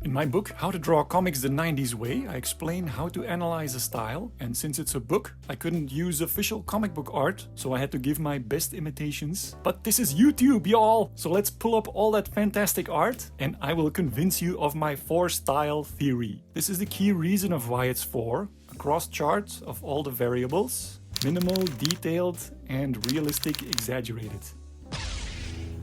In my book, How to Draw Comics the 90s Way, I explain how to analyze a style, and since it's a book, I couldn't use official comic book art, so I had to give my best imitations. But this is YouTube, y'all! So let's pull up all that fantastic art, and I will convince you of my 4-style theory. This is the key reason of why it's 4, a cross chart of all the variables, minimal, detailed, and realistic exaggerated.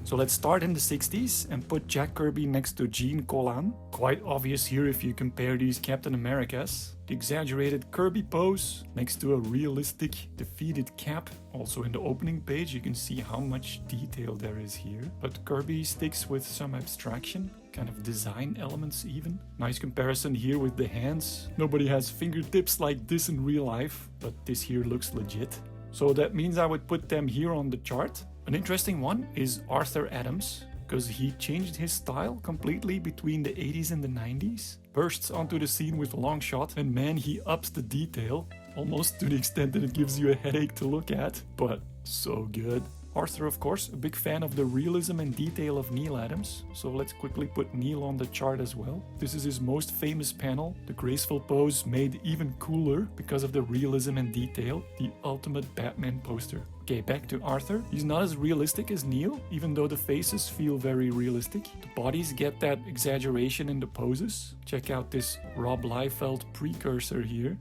So let's start in the 60s and put Jack Kirby next to Gene Colan. Quite obvious here if you compare these Captain Americas. The exaggerated Kirby pose next to a realistic defeated Cap. Also in the opening page you can see how much detail there is here. But Kirby sticks with some abstraction, kind of design elements even. Nice comparison here with the hands. Nobody has fingertips like this in real life, but this here looks legit. So that means I would put them here on the chart. An interesting one is Arthur Adams, because he changed his style completely between the 80s and the 90s. Bursts onto the scene with a long shot, and man, he ups the detail, almost to the extent that it gives you a headache to look at, but so good. Arthur, of course, a big fan of the realism and detail of Neil Adams, so let's quickly put Neil on the chart as well. This is his most famous panel, the graceful pose made even cooler because of the realism and detail, the ultimate Batman poster. Okay, back to Arthur. He's not as realistic as Neil, even though the faces feel very realistic. The bodies get that exaggeration in the poses. Check out this Rob Liefeld precursor here.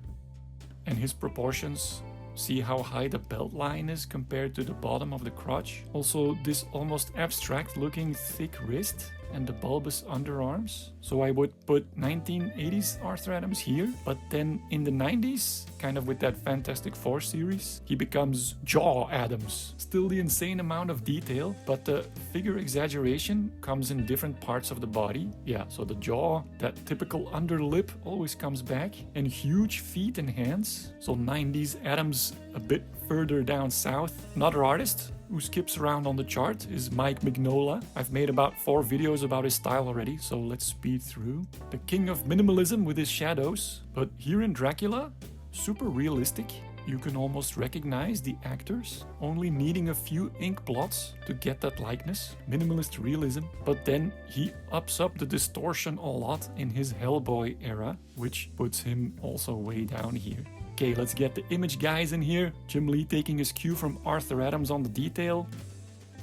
And his proportions. See how high the belt line is compared to the bottom of the crotch. Also this almost abstract looking thick wrist and the bulbous underarms. So I would put 1980s Arthur Adams here, but then in the 90s, kind of with that Fantastic Four series, he becomes Jaw Adams. Still the insane amount of detail, but the figure exaggeration comes in different parts of the body. Yeah, so the jaw, that typical underlip always comes back, and huge feet and hands. So 90s Adams a bit further down south. Another artist who skips around on the chart is Mike Mignola. I've made about 4 videos about his style already, so let's speed through. The king of minimalism with his shadows, but here in Dracula, super realistic. You can almost recognize the actors, only needing a few ink blots to get that likeness. Minimalist realism, but then he ups up the distortion a lot in his Hellboy era, which puts him also way down here. Okay, let's get the image guys in here. Jim Lee taking his cue from Arthur Adams on the detail.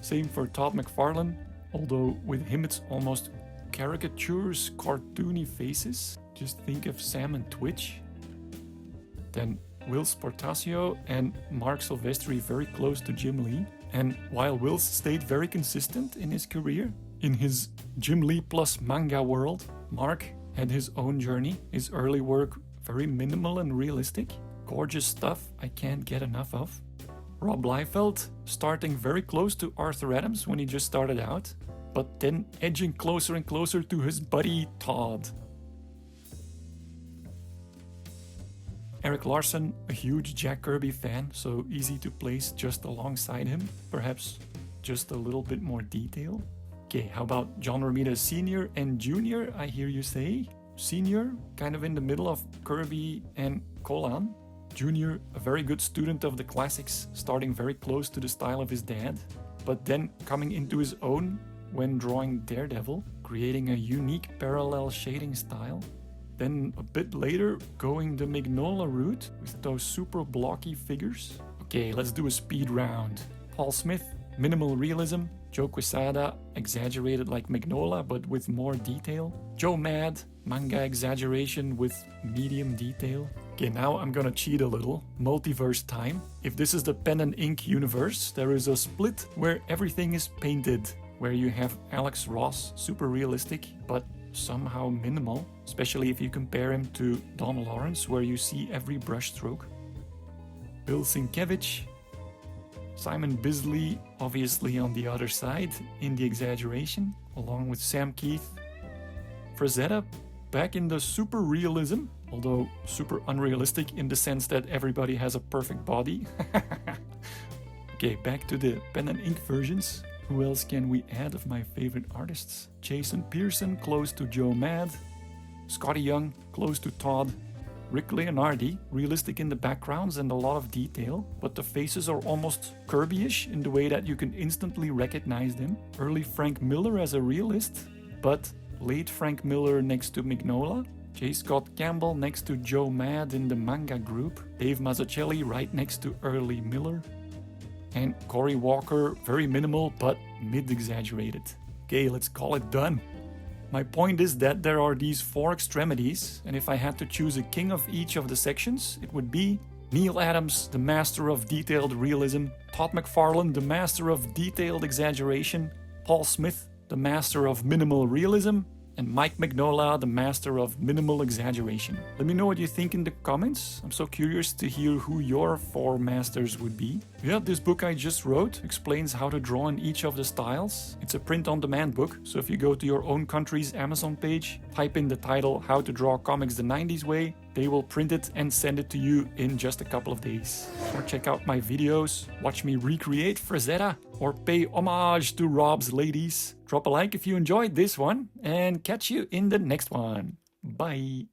Same for Todd McFarlane, although with him it's almost caricatures, cartoony faces. Just think of Sam and Twitch. Then Whilce Portacio and Marc Silvestri very close to Jim Lee. And while Whilce stayed very consistent in his career, in his Jim Lee plus manga world, Marc had his own journey. His early work very minimal and realistic. Gorgeous stuff I can't get enough of. Rob Liefeld starting very close to Arthur Adams when he just started out, but then edging closer and closer to his buddy Todd. Erik Larsen, a huge Jack Kirby fan, so easy to place just alongside him. Perhaps just a little bit more detail. Okay, how about John Romita Sr and Jr, I hear you say? Senior, kind of in the middle of Kirby and Colan. Junior, a very good student of the classics, starting very close to the style of his dad, but then coming into his own when drawing Daredevil, creating a unique parallel shading style. Then a bit later, going the Mignola route with those super blocky figures. Okay, let's do a speed round. Paul Smith, minimal realism. Joe Quesada, exaggerated like Mignola but with more detail. Joe Mad, manga exaggeration with medium detail. Okay, now I'm gonna cheat a little. Multiverse time. If this is the pen and ink universe, there is a split where everything is painted, where you have Alex Ross, super realistic, but somehow minimal, especially if you compare him to Don Lawrence, where you see every brushstroke. Bill Sienkiewicz, Simon Bisley, obviously on the other side, in the exaggeration, along with Sam Keith. Frazetta, back in the super realism, although super unrealistic in the sense that everybody has a perfect body. Okay, back to the pen and ink versions. Who else can we add of my favorite artists? Jason Pearson, close to Joe Mad. Scotty Young, close to Todd. Rick Leonardi, realistic in the backgrounds and a lot of detail, but the faces are almost Kirby-ish in the way that you can instantly recognize them. Early Frank Miller as a realist, but late Frank Miller next to Mignola, J. Scott Campbell next to Joe Mad in the manga group, Dave Mazzucchelli right next to early Miller, and Cory Walker, very minimal but mid-exaggerated. Okay, let's call it done. My point is that there are these four extremities, and if I had to choose a king of each of the sections, it would be Neil Adams, the master of detailed realism, Todd McFarlane, the master of detailed exaggeration, Paul Smith, the master of minimal realism, and Mike Mignola, the master of minimal exaggeration. Let me know what you think in the comments. I'm so curious to hear who your four masters would be. Yeah, this book I just wrote explains how to draw in each of the styles. It's a print-on-demand book, so if you go to your own country's Amazon page, type in the title How to Draw Comics the 90s Way, they will print it and send it to you in just a couple of days. Or check out my videos, watch me recreate Frazetta, or pay homage to Rob's ladies. Drop a like if you enjoyed this one, and catch you in the next one. Bye!